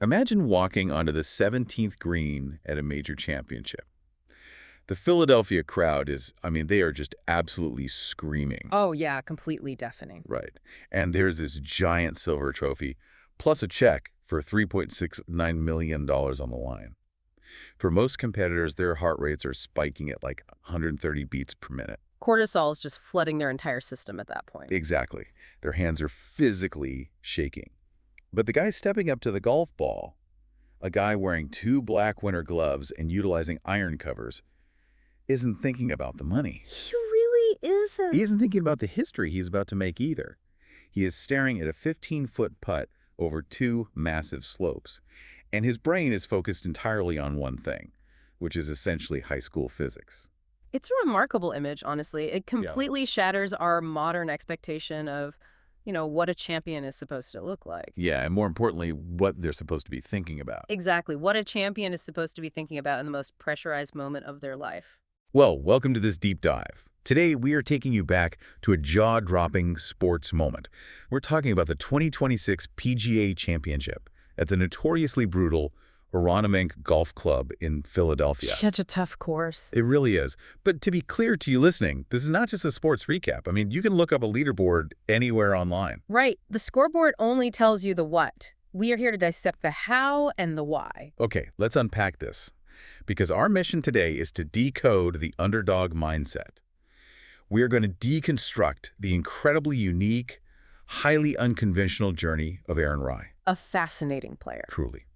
Imagine walking onto the 17th green at a major championship. The Philadelphia crowd they are just absolutely screaming. Oh, yeah, completely deafening. Right. And there's this giant silver trophy, plus a check for $3.69 million on the line. For most competitors, their heart rates are spiking at like 130 beats per minute. Cortisol is just flooding their entire system at that point. Exactly. Their hands are physically shaking. But the guy stepping up to the golf ball, a guy wearing 2 black winter gloves and utilizing iron covers, isn't thinking about the money. He really isn't. He isn't thinking about the history he's about to make either. He is staring at a 15-foot putt over 2 massive slopes, and his brain is focused entirely on one thing, which is essentially high school physics. It's a remarkable image, honestly. It completely shatters our modern expectation of, what a champion is supposed to look like. Yeah, and more importantly, what they're supposed to be thinking about. Exactly. What a champion is supposed to be thinking about in the most pressurized moment of their life. Well, welcome to this deep dive. Today, we are taking you back to a jaw-dropping sports moment. We're talking about the 2026 PGA Championship at the notoriously brutal Aronimink Golf Club in Philadelphia. Such a tough course. It really is. But to be clear to you listening, this is not just a sports recap. You can look up a leaderboard anywhere online. Right. The scoreboard only tells you the what. We are here to dissect the how and the why. Okay, let's unpack this. Because our mission today is to decode the underdog mindset. We are going to deconstruct the incredibly unique, highly unconventional journey of Aaron Rai. A fascinating player. Truly.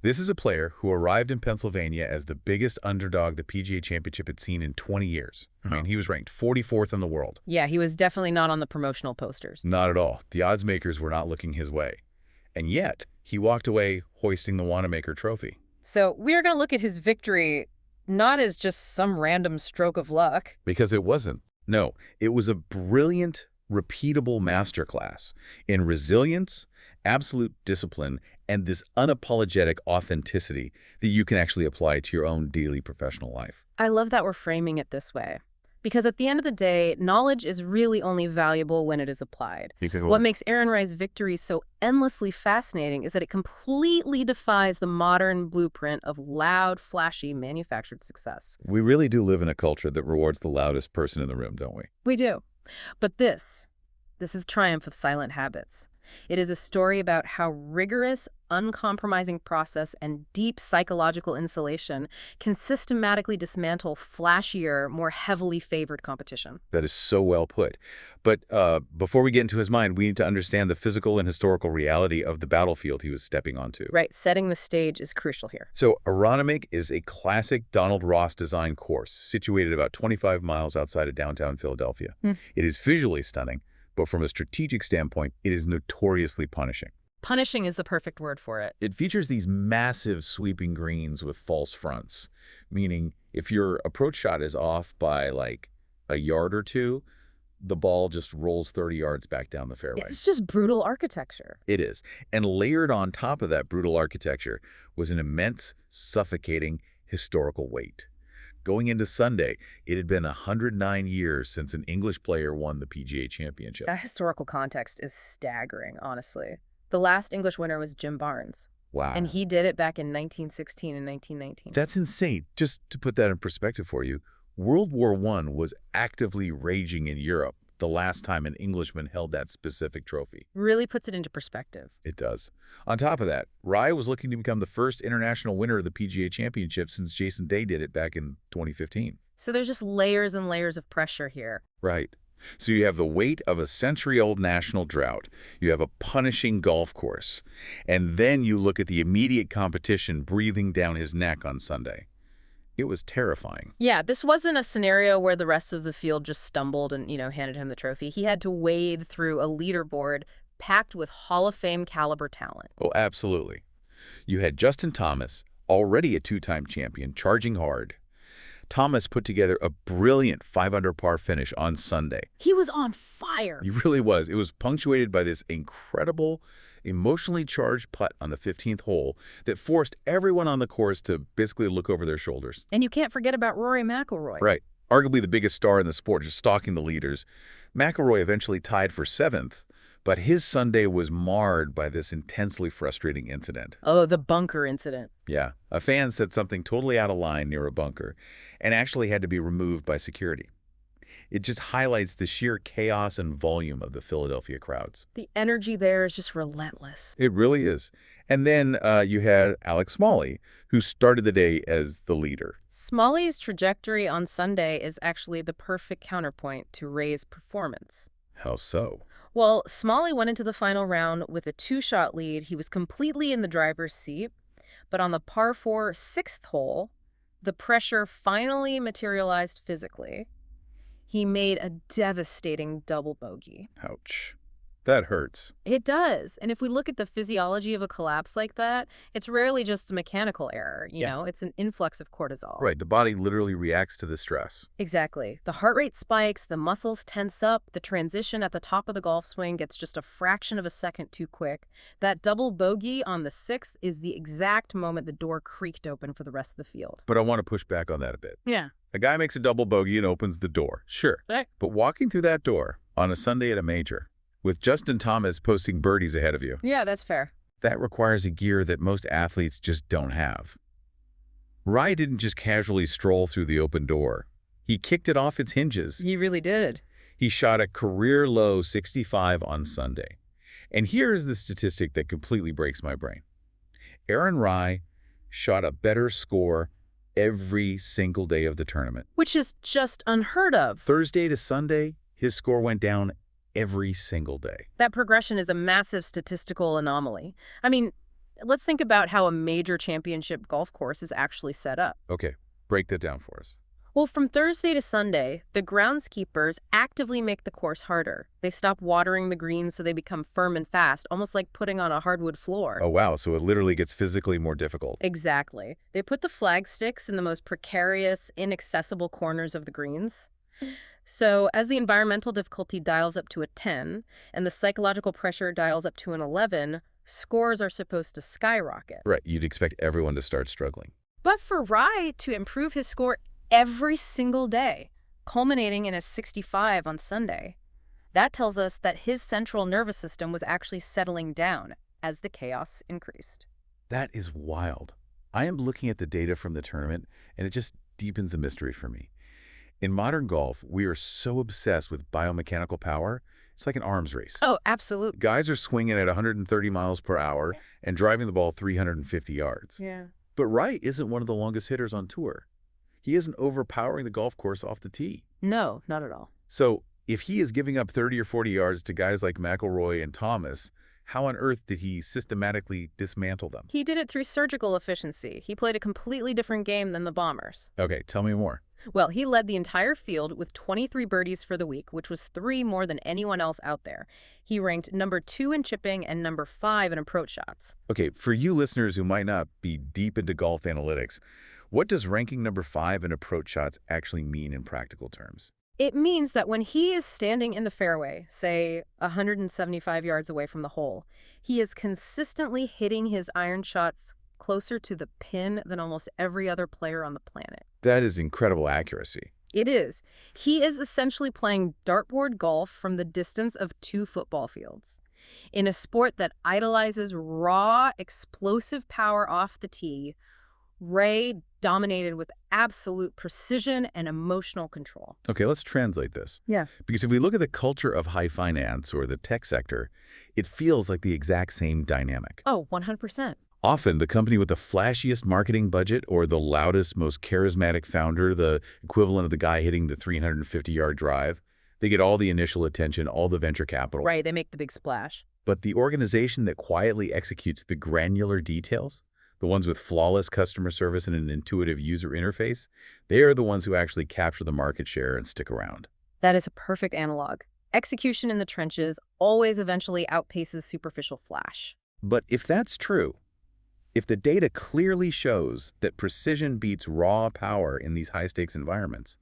This is a player who arrived in Pennsylvania as the biggest underdog the PGA Championship had seen in 20 years. He was ranked 44th in the world. Yeah, he was definitely not on the promotional posters. Not at all. The odds makers were not looking his way. And yet, he walked away hoisting the Wanamaker Trophy. So we're going to look at his victory not as just some random stroke of luck. Because it wasn't. No, it was a brilliant, repeatable masterclass in resilience, absolute discipline, and this unapologetic authenticity that you can actually apply to your own daily professional life. I love that we're framing it this way. Because at the end of the day, knowledge is really only valuable when it is applied. What makes Aaron Rai's victory so endlessly fascinating is that it completely defies the modern blueprint of loud, flashy, manufactured success. We really do live in a culture that rewards the loudest person in the room, don't we? We do. But this is triumph of silent habits. It is a story about how rigorous, uncompromising process and deep psychological insulation can systematically dismantle flashier, more heavily favored competition. That is so well put. But before we get into his mind, we need to understand the physical and historical reality of the battlefield he was stepping onto. Right, setting the stage is crucial here. So Aronimink is a classic Donald Ross design course situated about 25 miles outside of downtown Philadelphia. It is visually stunning, but from a strategic standpoint, it is notoriously punishing. Punishing is the perfect word for it. It features these massive sweeping greens with false fronts, meaning if your approach shot is off by like a yard or two, the ball just rolls 30 yards back down the fairway. It's just brutal architecture. It is. And layered on top of that brutal architecture was an immense, suffocating historical weight. Going into Sunday, it had been 109 years since an English player won the PGA Championship. That historical context is staggering, honestly. The last English winner was Jim Barnes. Wow. And he did it back in 1916 and 1919. That's insane. Just to put that in perspective for you, World War I was actively raging in Europe the last time an Englishman held that specific trophy. Really puts it into perspective. It does. On top of that, Rai was looking to become the first international winner of the PGA Championship since Jason Day did it back in 2015. So there's just layers and layers of pressure here. Right. So you have the weight of a century-old national drought. You have a punishing golf course. And then you look at the immediate competition breathing down his neck on Sunday. It was terrifying. Yeah, this wasn't a scenario where the rest of the field just stumbled and, handed him the trophy. He had to wade through a leaderboard packed with Hall of Fame caliber talent. Oh, absolutely. You had Justin Thomas, already a 2-time champion, charging hard. Thomas put together a brilliant 5-under par finish on Sunday. He was on fire. He really was. It was punctuated by this incredible, emotionally charged putt on the 15th hole that forced everyone on the course to basically look over their shoulders. And you can't forget about Rory McIlroy. Right. Arguably the biggest star in the sport, just stalking the leaders. McIlroy eventually tied for 7th, But his Sunday was marred by this intensely frustrating incident. Oh, the bunker incident. Yeah, a fan said something totally out of line near a bunker and actually had to be removed by security. It just highlights the sheer chaos and volume of the Philadelphia crowds. The energy there is just relentless. It really is. And then you had Alex Smalley, who started the day as the leader. Smalley's trajectory on Sunday is actually the perfect counterpoint to Ray's performance. How so? Well, Smalley went into the final round with a two-shot lead. He was completely in the driver's seat. But on the par 4 sixth hole, the pressure finally materialized physically. He made a devastating double bogey. Ouch. That hurts. It does. And if we look at the physiology of a collapse like that, it's rarely just a mechanical error, you know? It's an influx of cortisol. Right, the body literally reacts to the stress. Exactly. The heart rate spikes, the muscles tense up, the transition at the top of the golf swing gets just a fraction of a second too quick. That double bogey on the 6th is the exact moment the door creaked open for the rest of the field. But I want to push back on that a bit. Yeah. A guy makes a double bogey and opens the door. Sure. Right. But walking through that door on a Sunday at a major, with Justin Thomas posting birdies ahead of you. Yeah, that's fair. That requires a gear that most athletes just don't have. Rai didn't just casually stroll through the open door. He kicked it off its hinges. He really did. He shot a career-low 65 on Sunday. And here's the statistic that completely breaks my brain. Aaron Rai shot a better score every single day of the tournament. Which is just unheard of. Thursday to Sunday, his score went down every single day. That progression is a massive statistical anomaly. I mean, let's think about how a major championship golf course is actually set up. Okay, break that down for us. Well, from Thursday to Sunday, the groundskeepers actively make the course harder. They stop watering the greens so they become firm and fast, almost like putting on a hardwood floor. Oh, wow, so it literally gets physically more difficult. Exactly. They put the flag sticks in the most precarious, inaccessible corners of the greens. So as the environmental difficulty dials up to a 10 and the psychological pressure dials up to an 11, scores are supposed to skyrocket. Right, you'd expect everyone to start struggling. But for Rai to improve his score every single day, culminating in a 65 on Sunday, that tells us that his central nervous system was actually settling down as the chaos increased. That is wild. I am looking at the data from the tournament, and it just deepens the mystery for me. In modern golf, we are so obsessed with biomechanical power, it's like an arms race. Oh, absolutely. Guys are swinging at 130 miles per hour and driving the ball 350 yards. Yeah. But Wright isn't one of the longest hitters on tour. He isn't overpowering the golf course off the tee. No, not at all. So if he is giving up 30 or 40 yards to guys like McIlroy and Thomas, how on earth did he systematically dismantle them? He did it through surgical efficiency. He played a completely different game than the Bombers. Okay, tell me more. Well, he led the entire field with 23 birdies for the week, which was 3 more than anyone else out there. He ranked number 2 in chipping and number 5 in approach shots. Okay, for you listeners who might not be deep into golf analytics, what does ranking number 5 in approach shots actually mean in practical terms? It means that when he is standing in the fairway, say 175 yards away from the hole, he is consistently hitting his iron shots closer to the pin than almost every other player on the planet. That is incredible accuracy. It is. He is essentially playing dartboard golf from the distance of 2 football fields. In a sport that idolizes raw, explosive power off the tee, Ray dominated with absolute precision and emotional control. Okay, let's translate this. Yeah. Because if we look at the culture of high finance or the tech sector, it feels like the exact same dynamic. Oh, 100%. Often, the company with the flashiest marketing budget or the loudest, most charismatic founder, the equivalent of the guy hitting the 350-yard drive, they get all the initial attention, all the venture capital. Right, they make the big splash. But the organization that quietly executes the granular details, the ones with flawless customer service and an intuitive user interface, they are the ones who actually capture the market share and stick around. That is a perfect analog. Execution in the trenches always eventually outpaces superficial flash. But if that's true, if the data clearly shows that precision beats raw power in these high-stakes environments,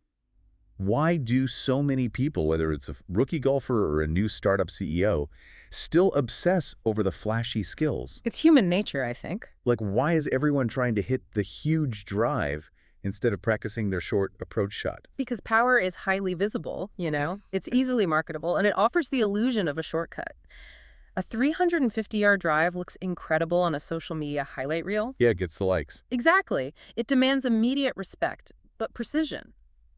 why do so many people, whether it's a rookie golfer or a new startup CEO, still obsess over the flashy skills? It's human nature, I think. Like, why is everyone trying to hit the huge drive instead of practicing their short approach shot. Because power is highly visible, it's easily marketable, and it offers the illusion of a shortcut. A 350-yard drive looks incredible on a social media highlight reel. Yeah, it gets the likes. Exactly. It demands immediate respect, but precision.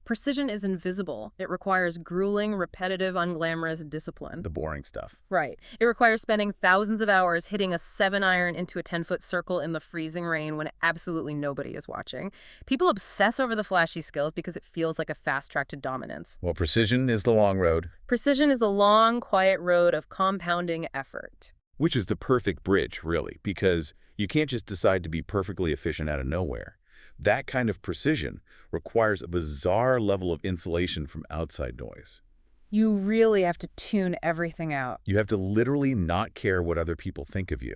Precision is invisible. It requires grueling, repetitive, unglamorous discipline. The boring stuff. Right. It requires spending thousands of hours hitting a 7-iron into a 10-foot circle in the freezing rain when absolutely nobody is watching. People obsess over the flashy skills because it feels like a fast track to dominance. Well, precision is the long road. Precision is the long, quiet road of compounding effort. Which is the perfect bridge, really, because you can't just decide to be perfectly efficient out of nowhere. That kind of precision requires a bizarre level of insulation from outside noise. You really have to tune everything out. You have to literally not care what other people think of you.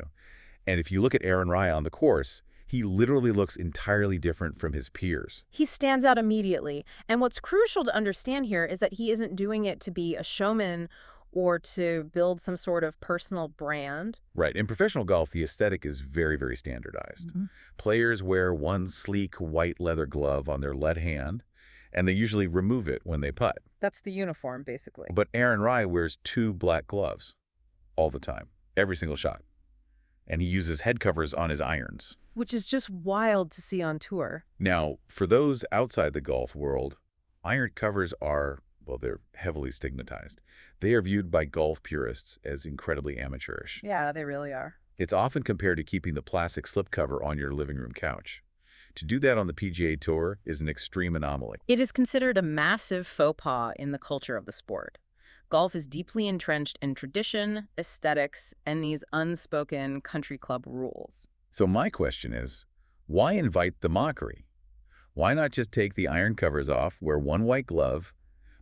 And if you look at Aaron Rai on the course, he literally looks entirely different from his peers. He stands out immediately. And what's crucial to understand here is that he isn't doing it to be a showman or to build some sort of personal brand. Right. In professional golf, the aesthetic is very, very standardized. Players wear one sleek white leather glove on their lead hand, and they usually remove it when they putt. That's the uniform, basically. But Aaron Rai wears 2 black gloves all the time, every single shot. And he uses head covers on his irons. Which is just wild to see on tour. Now, for those outside the golf world, iron covers are, well, they're heavily stigmatized. They are viewed by golf purists as incredibly amateurish. Yeah, they really are. It's often compared to keeping the plastic slipcover on your living room couch. To do that on the PGA Tour is an extreme anomaly. It is considered a massive faux pas in the culture of the sport. Golf is deeply entrenched in tradition, aesthetics, and these unspoken country club rules. So my question is, why invite the mockery? Why not just take the iron covers off, wear one white glove,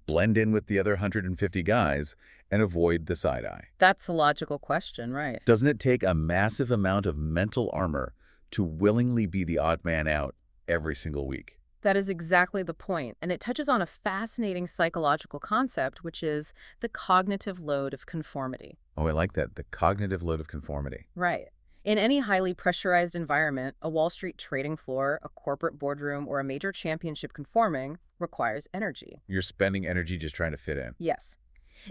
blend in with the other 150 guys, and avoid the side-eye? That's a logical question, right? Doesn't it take a massive amount of mental armor to willingly be the odd man out every single week? That is exactly the point, and it touches on a fascinating psychological concept, which is the cognitive load of conformity. Oh, I like that. The cognitive load of conformity. Right. In any highly pressurized environment, a Wall Street trading floor, a corporate boardroom, or a major championship conforming requires energy. You're spending energy just trying to fit in. Yes.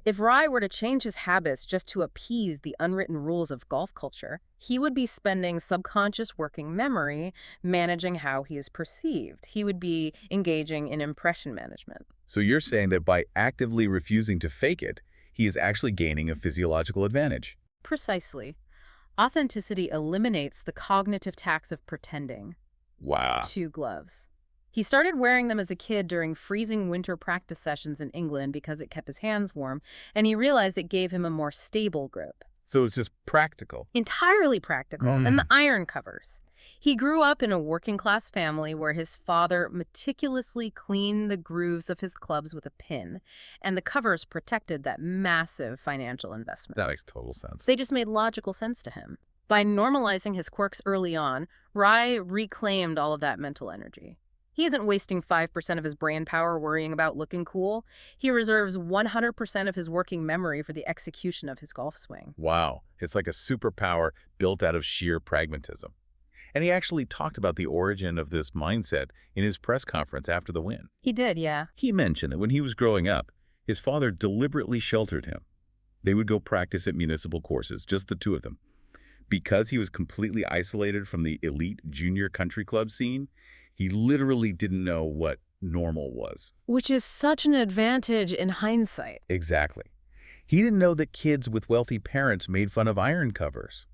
If Rai were to change his habits just to appease the unwritten rules of golf culture, he would be spending subconscious working memory managing how he is perceived. He would be engaging in impression management. So you're saying that by actively refusing to fake it, he is actually gaining a physiological advantage. Precisely. Authenticity eliminates the cognitive tax of pretending. Wow. 2 gloves. He started wearing them as a kid during freezing winter practice sessions in England because it kept his hands warm, and he realized it gave him a more stable grip. So it's just practical. Entirely practical. And the iron covers. He grew up in a working-class family where his father meticulously cleaned the grooves of his clubs with a pin, and the covers protected that massive financial investment. That makes total sense. They just made logical sense to him. By normalizing his quirks early on, Rai reclaimed all of that mental energy. He isn't wasting 5% of his brain power worrying about looking cool. He reserves 100% of his working memory for the execution of his golf swing. Wow. It's like a superpower built out of sheer pragmatism. And he actually talked about the origin of this mindset in his press conference after the win. He did, yeah. He mentioned that when he was growing up, his father deliberately sheltered him. They would go practice at municipal courses, just the two of them. Because he was completely isolated from the elite junior country club scene, he literally didn't know what normal was. Which is such an advantage in hindsight. Exactly. He didn't know that kids with wealthy parents made fun of iron covers.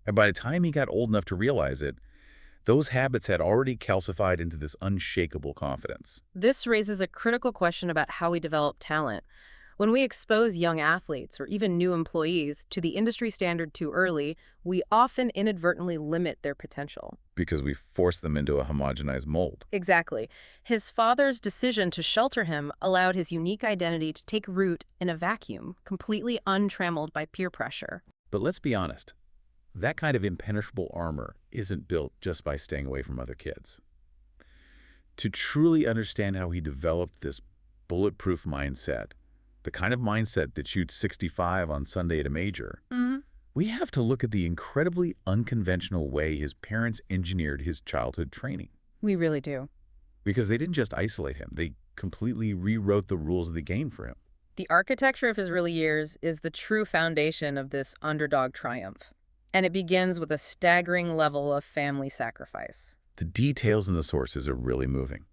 And by the time he got old enough to realize it, those habits had already calcified into this unshakable confidence. This raises a critical question about how we develop talent. When we expose young athletes or even new employees to the industry standard too early, we often inadvertently limit their potential. Because we force them into a homogenized mold. Exactly. His father's decision to shelter him allowed his unique identity to take root in a vacuum, completely untrammeled by peer pressure. But let's be honest, that kind of impenetrable armor isn't built just by staying away from other kids. To truly understand how he developed this bulletproof mindset, the kind of mindset that shoots 65 on Sunday at a major, we have to look at the incredibly unconventional way his parents engineered his childhood training. We really do. Because they didn't just isolate him. They completely rewrote the rules of the game for him. The architecture of his early years is the true foundation of this underdog triumph. And it begins with a staggering level of family sacrifice. The details in the sources are really moving.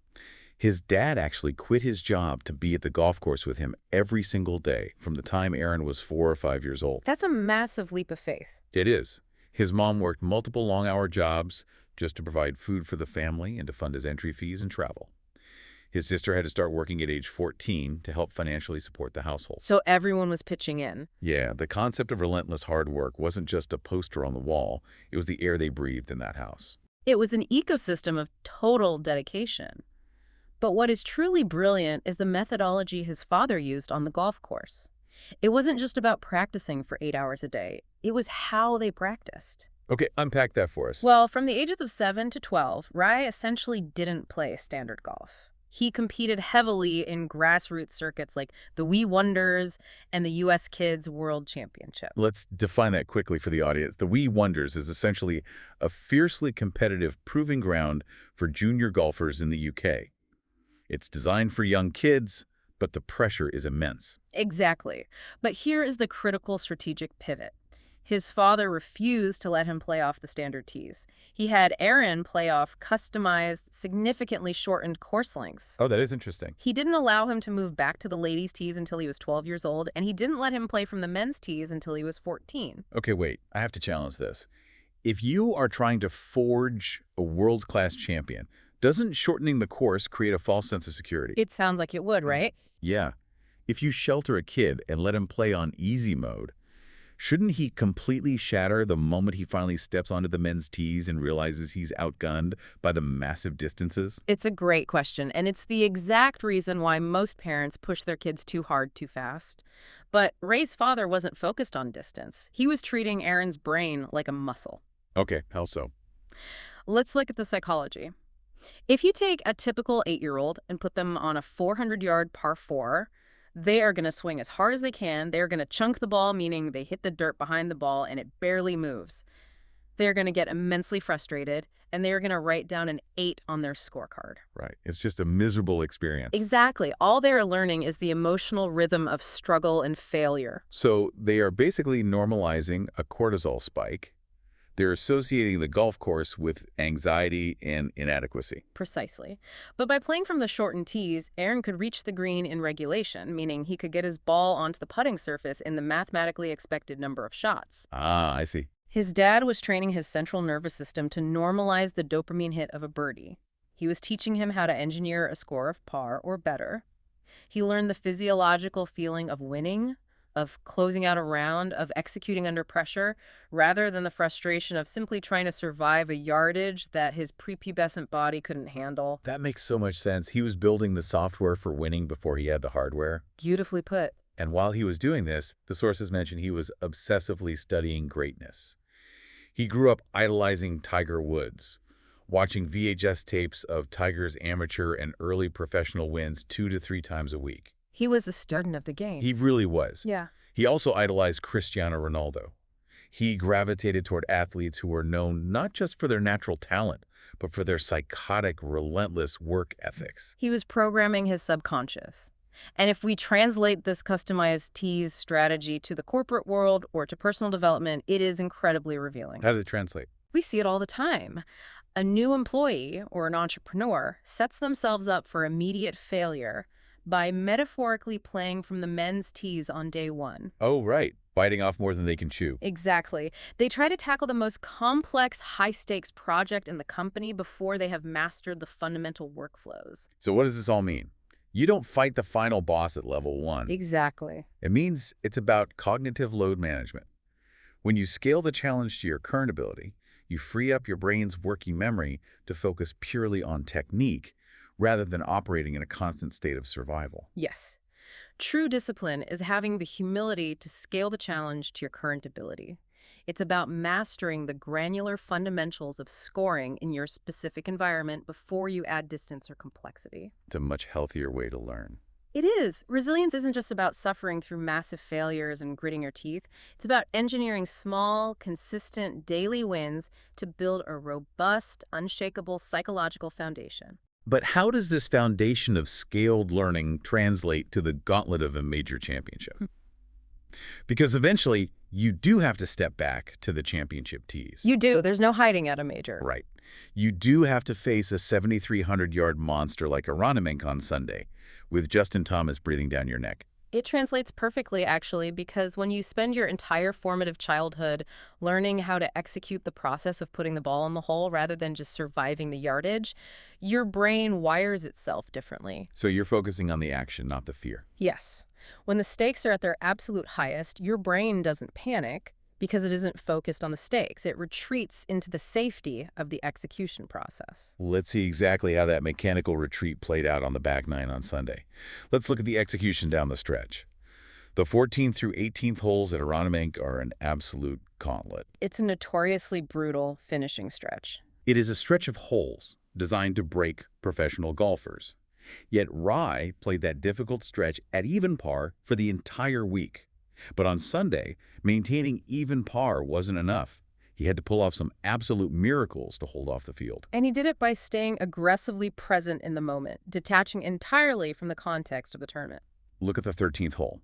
His dad actually quit his job to be at the golf course with him every single day from the time Aaron was 4 or 5 years old. That's a massive leap of faith. It is. His mom worked multiple long-hour jobs just to provide food for the family and to fund his entry fees and travel. His sister had to start working at age 14 to help financially support the household. So everyone was pitching in. Yeah, the concept of relentless hard work wasn't just a poster on the wall. It was the air they breathed in that house. It was an ecosystem of total dedication. But what is truly brilliant is the methodology his father used on the golf course. It wasn't just about practicing for 8 hours a day. It was how they practiced. Okay, unpack that for us. Well, from the ages of 7 to 12, Rai essentially didn't play standard golf. He competed heavily in grassroots circuits like the Wee Wonders and the U.S. Kids World Championship. Let's define that quickly for the audience. The Wee Wonders is essentially a fiercely competitive proving ground for junior golfers in the UK. It's designed for young kids, but the pressure is immense. Exactly. But here is the critical strategic pivot. His father refused to let him play off the standard tees. He had Aaron play off customized, significantly shortened course lengths. Oh, that is interesting. He didn't allow him to move back to the ladies' tees until he was 12 years old, and he didn't let him play from the men's tees until he was 14. Okay, wait. I have to challenge this. If you are trying to forge a world-class champion, doesn't shortening the course create a false sense of security? It sounds like it would, right? Yeah. If you shelter a kid and let him play on easy mode, shouldn't he completely shatter the moment he finally steps onto the men's tees and realizes he's outgunned by the massive distances? It's a great question, and it's the exact reason why most parents push their kids too hard too fast. But Ray's father wasn't focused on distance. He was treating Aaron's brain like a muscle. Okay, how so? Let's look at the psychology. If you take a typical 8-year-old and put them on a 400-yard par 4, they are going to swing as hard as they can. They're going to chunk the ball, meaning they hit the dirt behind the ball and it barely moves. They're going to get immensely frustrated, and they're going to write down an 8 on their scorecard. Right. It's just a miserable experience. Exactly. All they're learning is the emotional rhythm of struggle and failure. So they are basically normalizing a cortisol spike. They're associating the golf course with anxiety and inadequacy. Precisely. But by playing from the shortened tees, Aaron could reach the green in regulation, meaning he could get his ball onto the putting surface in the mathematically expected number of shots. Ah, I see. His dad was training his central nervous system to normalize the dopamine hit of a birdie. He was teaching him how to engineer a score of par or better. He learned the physiological feeling of winning, of closing out a round, of executing under pressure, rather than the frustration of simply trying to survive a yardage that his prepubescent body couldn't handle. That makes so much sense. He was building the software for winning before he had the hardware. Beautifully put. And while he was doing this, the sources mention he was obsessively studying greatness. He grew up idolizing Tiger Woods, watching VHS tapes of Tiger's amateur and early professional wins 2 to 3 times a week. He was the student of the game. He really was. Yeah. He also idolized Cristiano Ronaldo. He gravitated toward athletes who were known not just for their natural talent, but for their psychotic, relentless work ethics. He was programming his subconscious. And if we translate this customized tease strategy to the corporate world or to personal development, it is incredibly revealing. How did it translate? We see it all the time. A new employee or an entrepreneur sets themselves up for immediate failure by metaphorically playing from the men's tees on day 1. Oh, right. Biting off more than they can chew. Exactly. They try to tackle the most complex, high-stakes project in the company before they have mastered the fundamental workflows. So what does this all mean? You don't fight the final boss at level 1. Exactly. It means it's about cognitive load management. When you scale the challenge to your current ability, you free up your brain's working memory to focus purely on technique rather than operating in a constant state of survival. Yes. True discipline is having the humility to scale the challenge to your current ability. It's about mastering the granular fundamentals of scoring in your specific environment before you add distance or complexity. It's a much healthier way to learn. It is. Resilience isn't just about suffering through massive failures and gritting your teeth. It's about engineering small, consistent, daily wins to build a robust, unshakable psychological foundation. But how does this foundation of scaled learning translate to the gauntlet of a major championship? Because eventually, you do have to step back to the championship tees. You do. There's no hiding at a major. Right. You do have to face a 7,300-yard monster like Aronimink on Sunday, with Justin Thomas breathing down your neck. It translates perfectly, actually, because when you spend your entire formative childhood learning how to execute the process of putting the ball in the hole rather than just surviving the yardage, your brain wires itself differently. So you're focusing on the action, not the fear. Yes. When the stakes are at their absolute highest, your brain doesn't panic because it isn't focused on the stakes. It retreats into the safety of the execution process. Let's see exactly how that mechanical retreat played out on the back nine on Sunday. Let's look at the execution down the stretch. The 14th through 18th holes at Aronimink are an absolute gauntlet. It's a notoriously brutal finishing stretch. It is a stretch of holes designed to break professional golfers. Yet Rai played that difficult stretch at even par for the entire week. But on Sunday, maintaining even par wasn't enough. He had to pull off some absolute miracles to hold off the field. And he did it by staying aggressively present in the moment, detaching entirely from the context of the tournament. Look at the 13th hole.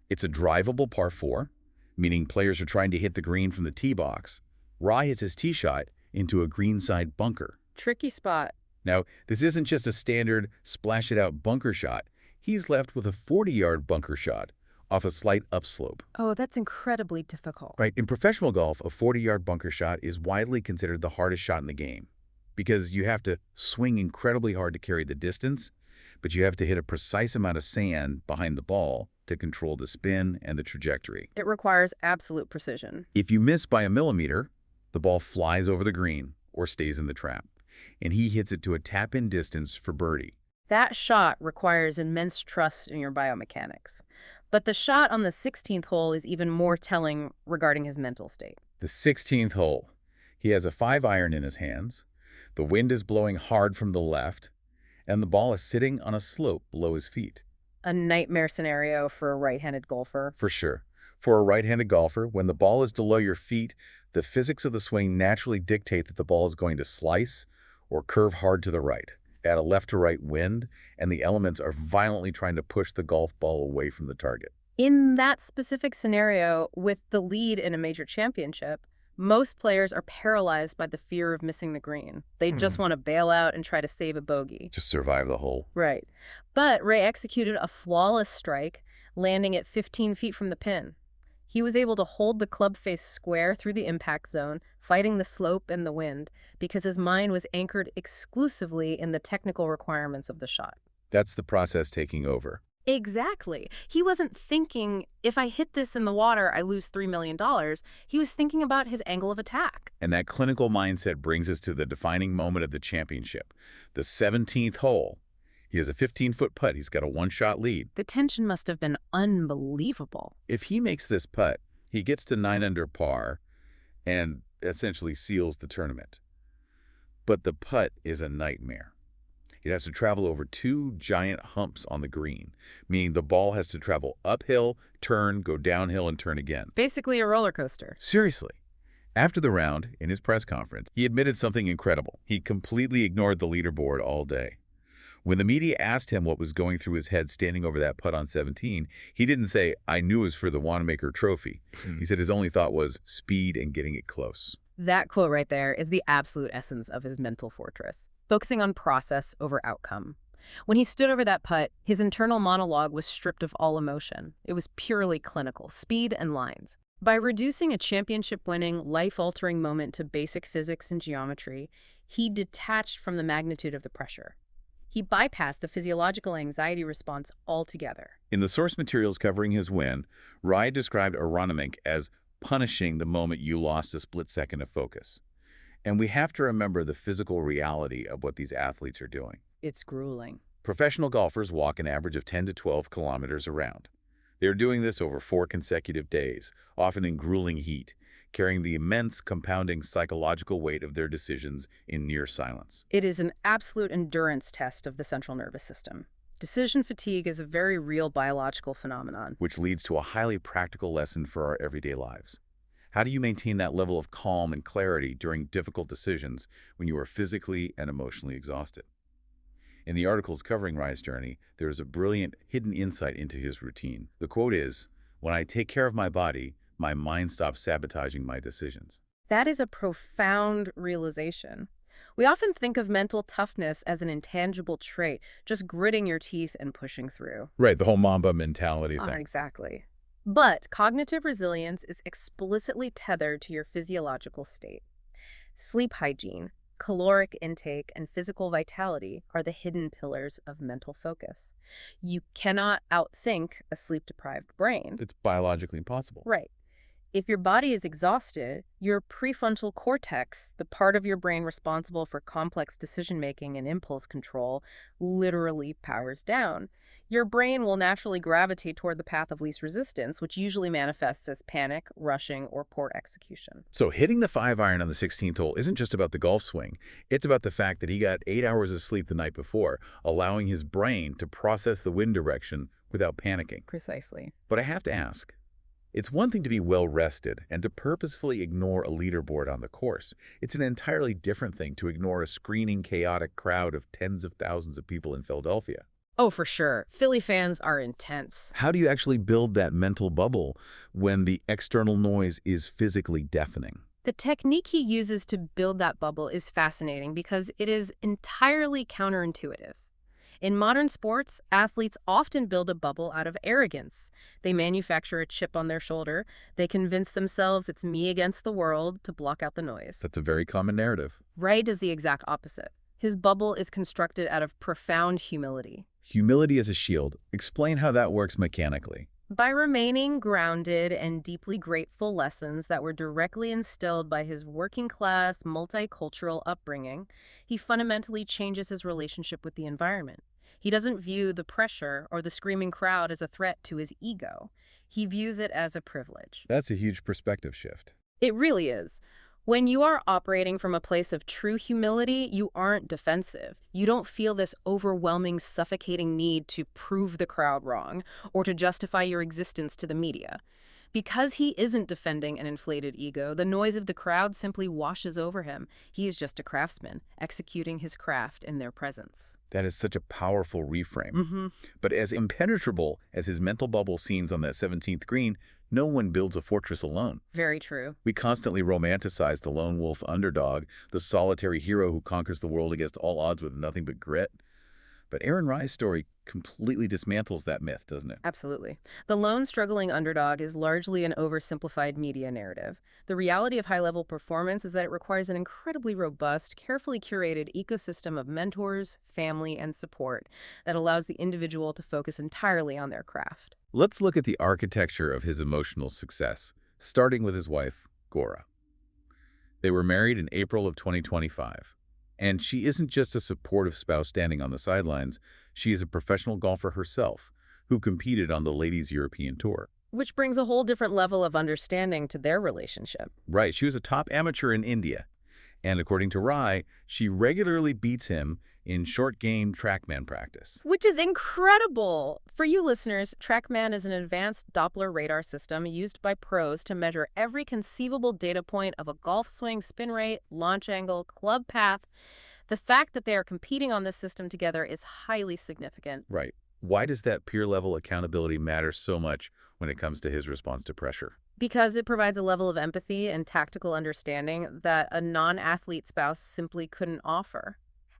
It's a drivable par 4, meaning players are trying to hit the green from the tee box. Rai hits his tee shot into a greenside bunker. Tricky spot. Now, this isn't just a standard splash-it-out bunker shot. He's left with a 40-yard bunker shot off a slight upslope. Oh, that's incredibly difficult. Right. In professional golf, a 40-yard bunker shot is widely considered the hardest shot in the game because you have to swing incredibly hard to carry the distance, but you have to hit a precise amount of sand behind the ball to control the spin and the trajectory. It requires absolute precision. If you miss by a millimeter, the ball flies over the green or stays in the trap, and he hits it to a tap-in distance for birdie. That shot requires immense trust in your biomechanics. But the shot on the 16th hole is even more telling regarding his mental state. The 16th hole. He has a 5-iron in his hands. The wind is blowing hard from the left, and the ball is sitting on a slope below his feet. A nightmare scenario for a right-handed golfer. For sure. For a right-handed golfer, when the ball is below your feet, the physics of the swing naturally dictate that the ball is going to slice or curve hard to the right. Add a left-to-right wind, and the elements are violently trying to push the golf ball away from the target. In that specific scenario, with the lead in a major championship, most players are paralyzed by the fear of missing the green. They just want to bail out and try to save a bogey. Just survive the hole. Right. But Ray executed a flawless strike, landing at 15 feet from the pin. He was able to hold the club face square through the impact zone, fighting the slope and the wind, because his mind was anchored exclusively in the technical requirements of the shot. That's the process taking over. Exactly. He wasn't thinking, if I hit this in the water, I lose $3 million. He was thinking about his angle of attack. And that clinical mindset brings us to the defining moment of the championship, the 17th hole. He has a 15-foot putt. He's got a one-shot lead. The tension must have been unbelievable. If he makes this putt, he gets to 9 under par and essentially seals the tournament. But the putt is a nightmare. It has to travel over 2 giant humps on the green, meaning the ball has to travel uphill, turn, go downhill, and turn again. Basically a roller coaster. Seriously. After the round, in his press conference, he admitted something incredible. He completely ignored the leaderboard all day. When the media asked him what was going through his head standing over that putt on 17, he didn't say, "I knew it was for the Wanamaker trophy." He said his only thought was speed and getting it close. That quote right there is the absolute essence of his mental fortress, focusing on process over outcome. When he stood over that putt, his internal monologue was stripped of all emotion. It was purely clinical, speed and lines. By reducing a championship-winning, life-altering moment to basic physics and geometry, he detached from the magnitude of the pressure. He bypassed the physiological anxiety response altogether. In the source materials covering his win, Rai described Aronimink as punishing the moment you lost a split second of focus. And we have to remember the physical reality of what these athletes are doing. It's grueling. Professional golfers walk an average of 10 to 12 kilometers around. They're doing this over 4 consecutive days, often in grueling heat, carrying the immense compounding psychological weight of their decisions in near silence. It is an absolute endurance test of the central nervous system. Decision fatigue is a very real biological phenomenon. Which leads to a highly practical lesson for our everyday lives. How do you maintain that level of calm and clarity during difficult decisions when you are physically and emotionally exhausted? In the articles covering Rye's journey, there is a brilliant hidden insight into his routine. The quote is, "When I take care of my body, my mind stops sabotaging my decisions." That is a profound realization. We often think of mental toughness as an intangible trait, just gritting your teeth and pushing through. Right, the whole Mamba mentality thing. Exactly. But cognitive resilience is explicitly tethered to your physiological state. Sleep hygiene, caloric intake, and physical vitality are the hidden pillars of mental focus. You cannot outthink a sleep-deprived brain. It's biologically impossible. Right. If your body is exhausted, your prefrontal cortex, the part of your brain responsible for complex decision-making and impulse control, literally powers down. Your brain will naturally gravitate toward the path of least resistance, which usually manifests as panic, rushing, or poor execution. So hitting the 5-iron on the 16th hole isn't just about the golf swing. It's about the fact that he got 8 hours of sleep the night before, allowing his brain to process the wind direction without panicking. Precisely. But I have to ask, it's one thing to be well-rested and to purposefully ignore a leaderboard on the course. It's an entirely different thing to ignore a screaming, chaotic crowd of tens of thousands of people in Philadelphia. Oh, for sure. Philly fans are intense. How do you actually build that mental bubble when the external noise is physically deafening? The technique he uses to build that bubble is fascinating because it is entirely counterintuitive. In modern sports, athletes often build a bubble out of arrogance. They manufacture a chip on their shoulder. They convince themselves it's me against the world to block out the noise. That's a very common narrative. Ray does the exact opposite. His bubble is constructed out of profound humility. Humility as a shield. Explain how that works mechanically. By remaining grounded and deeply grateful lessons that were directly instilled by his working-class, multicultural upbringing, he fundamentally changes his relationship with the environment. He doesn't view the pressure or the screaming crowd as a threat to his ego. He views it as a privilege. That's a huge perspective shift. It really is. When you are operating from a place of true humility, you aren't defensive. You don't feel this overwhelming, suffocating need to prove the crowd wrong or to justify your existence to the media. Because he isn't defending an inflated ego, the noise of the crowd simply washes over him. He is just a craftsman, executing his craft in their presence. That is such a powerful reframe. Mm-hmm. But as impenetrable as his mental bubble seems on that 17th green, no one builds a fortress alone. Very true. We constantly romanticize the lone wolf underdog, the solitary hero who conquers the world against all odds with nothing but grit. But Aaron Rye's story completely dismantles that myth, doesn't it? Absolutely. The lone struggling underdog is largely an oversimplified media narrative. The reality of high-level performance is that it requires an incredibly robust, carefully curated ecosystem of mentors, family, and support that allows the individual to focus entirely on their craft. Let's look at the architecture of his emotional success, starting with his wife, Gora. They were married in April of 2025. And she isn't just a supportive spouse standing on the sidelines, she is a professional golfer herself, who competed on the Ladies European Tour. Which brings a whole different level of understanding to their relationship. Right, she was a top amateur in India. And according to Rye, she regularly beats him in short-game TrackMan practice. Which is incredible! For you listeners, TrackMan is an advanced Doppler radar system used by pros to measure every conceivable data point of a golf swing, spin rate, launch angle, club path. The fact that they are competing on this system together is highly significant. Right. Why does that peer-level accountability matter so much when it comes to his response to pressure? Because it provides a level of empathy and tactical understanding that a non-athlete spouse simply couldn't offer.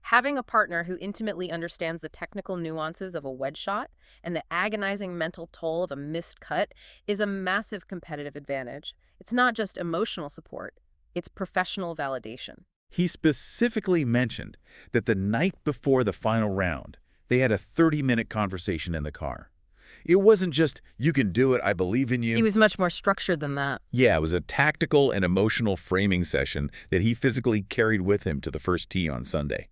Having a partner who intimately understands the technical nuances of a wedge shot and the agonizing mental toll of a missed cut is a massive competitive advantage. It's not just emotional support, it's professional validation. He specifically mentioned that the night before the final round, they had a 30-minute conversation in the car. It wasn't just, "You can do it, I believe in you." It was much more structured than that. Yeah, it was a tactical and emotional framing session that he physically carried with him to the first tee on Sunday.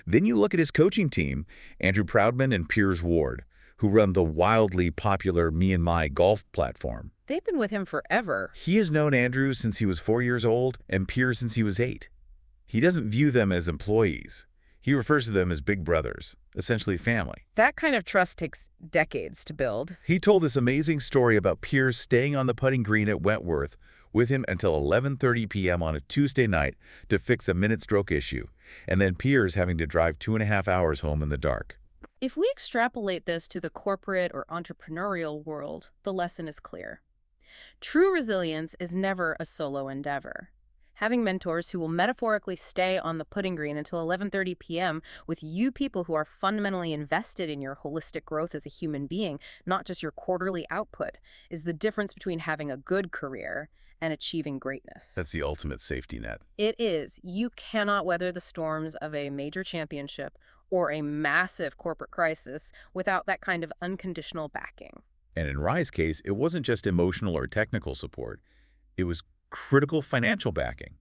Then you look at his coaching team, Andrew Proudman and Piers Ward, who run the wildly popular Me and My golf platform. They've been with him forever. He has known Andrew since he was 4 years old and Piers since he was 8. He doesn't view them as employees. He refers to them as big brothers, essentially family. That kind of trust takes decades to build. He told this amazing story about Piers staying on the putting green at Wentworth with him until 11:30 p.m. on a Tuesday night to fix a minute stroke issue, and then Piers having to drive 2.5 hours home in the dark. If we extrapolate this to the corporate or entrepreneurial world, the lesson is clear. True resilience is never a solo endeavor. Having mentors who will metaphorically stay on the putting green until 11:30 p.m. with you people who are fundamentally invested in your holistic growth as a human being, not just your quarterly output, is the difference between having a good career and achieving greatness. That's the ultimate safety net. It is. You cannot weather the storms of a major championship or a massive corporate crisis without that kind of unconditional backing. And in Rye's case, it wasn't just emotional or technical support. It was critical financial backing.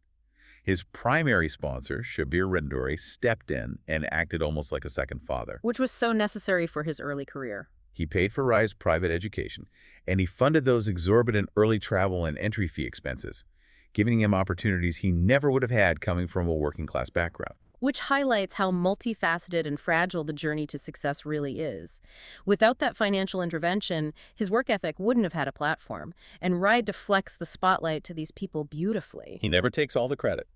His primary sponsor, Shabir Renduri, stepped in and acted almost like a second father. Which was so necessary for his early career. He paid for Rye's private education, and he funded those exorbitant early travel and entry fee expenses, giving him opportunities he never would have had coming from a working-class background. Which highlights how multifaceted and fragile the journey to success really is. Without that financial intervention, his work ethic wouldn't have had a platform, and Rye deflects the spotlight to these people beautifully. He never takes all the credit.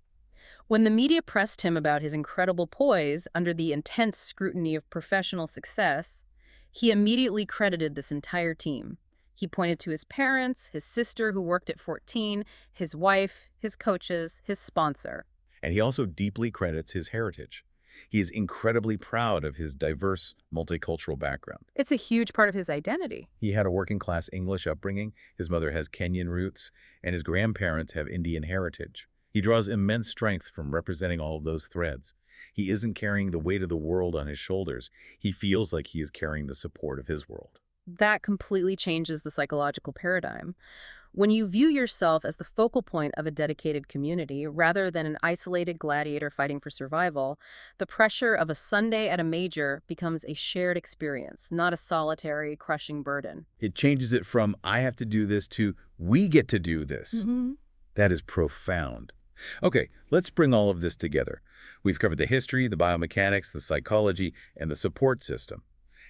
When the media pressed him about his incredible poise under the intense scrutiny of professional success, he immediately credited this entire team. He pointed to his parents, his sister who worked at 14, his wife, his coaches, his sponsor. And he also deeply credits his heritage. He is incredibly proud of his diverse, multicultural background. It's a huge part of his identity. He had a working-class English upbringing, his mother has Kenyan roots, and his grandparents have Indian heritage. He draws immense strength from representing all of those threads. He isn't carrying the weight of the world on his shoulders. He feels like he is carrying the support of his world. That completely changes the psychological paradigm. When you view yourself as the focal point of a dedicated community, rather than an isolated gladiator fighting for survival, the pressure of a Sunday at a major becomes a shared experience, not a solitary, crushing burden. It changes it from, I have to do this, to, we get to do this. That is profound. Okay, let's bring all of this together. We've covered the history, the biomechanics, the psychology, and the support system.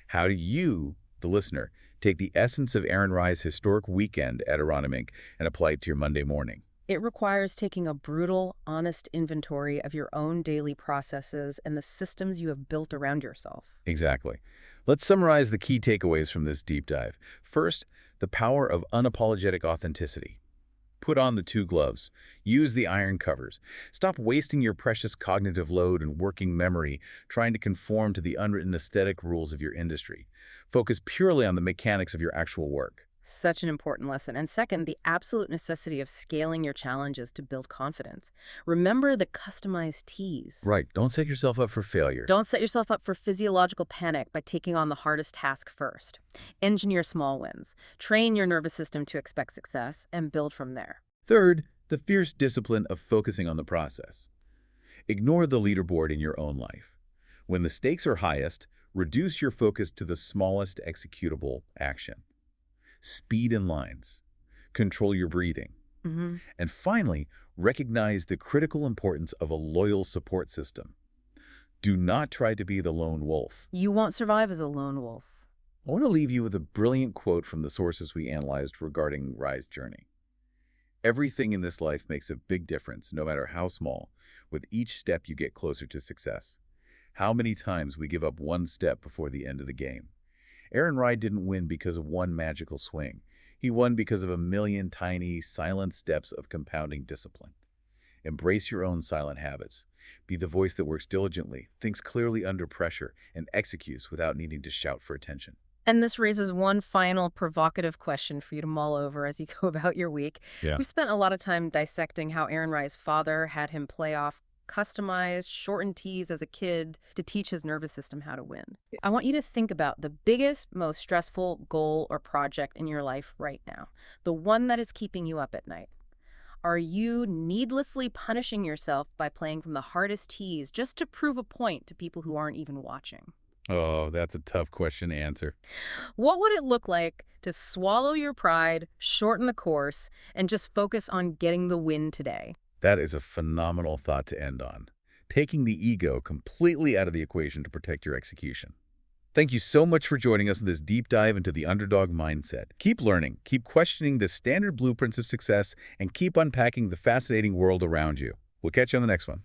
How do you, the listener, take the essence of Aaron Rye's historic weekend at Aronimink and apply it to your Monday morning? It requires taking a brutal, honest inventory of your own daily processes and the systems you have built around yourself. Exactly. Let's summarize the key takeaways from this deep dive. First, the power of unapologetic authenticity. Put on the two gloves. Use the iron covers. Stop wasting your precious cognitive load and working memory trying to conform to the unwritten aesthetic rules of your industry. Focus purely on the mechanics of your actual work. Such an important lesson. And second, the absolute necessity of scaling your challenges to build confidence. Remember the customized teas. Right. Don't set yourself up for failure. Don't set yourself up for physiological panic by taking on the hardest task first. Engineer small wins. Train your nervous system to expect success and build from there. Third, the fierce discipline of focusing on the process. Ignore the leaderboard in your own life. When the stakes are highest, reduce your focus to the smallest executable action. Speed in lines. Control your breathing. And finally, recognize the critical importance of a loyal support system. Do not try to be the lone wolf. You won't survive as a lone wolf. I want to leave you with a brilliant quote from the sources we analyzed regarding Rye's journey. Everything in this life makes a big difference, no matter how small. With each step, you get closer to success. How many times we give up one step before the end of the game? Aaron Rye didn't win because of one magical swing. He won because of a million tiny, silent steps of compounding discipline. Embrace your own silent habits. Be the voice that works diligently, thinks clearly under pressure, and executes without needing to shout for attention. And this raises one final provocative question for you to mull over as you go about your week. Yeah. We spent a lot of time dissecting how Aaron Rye's father had him play off customized, shortened teas as a kid to teach his nervous system how to win. I want you to think about the biggest, most stressful goal or project in your life right now, the one that is keeping you up at night. Are you needlessly punishing yourself by playing from the hardest teas just to prove a point to people who aren't even watching? Oh, that's a tough question to answer. What would it look like to swallow your pride, shorten the course, and just focus on getting the win today? That is a phenomenal thought to end on. Taking the ego completely out of the equation to protect your execution. Thank you so much for joining us in this deep dive into the underdog mindset. Keep learning, keep questioning the standard blueprints of success, and keep unpacking the fascinating world around you. We'll catch you on the next one.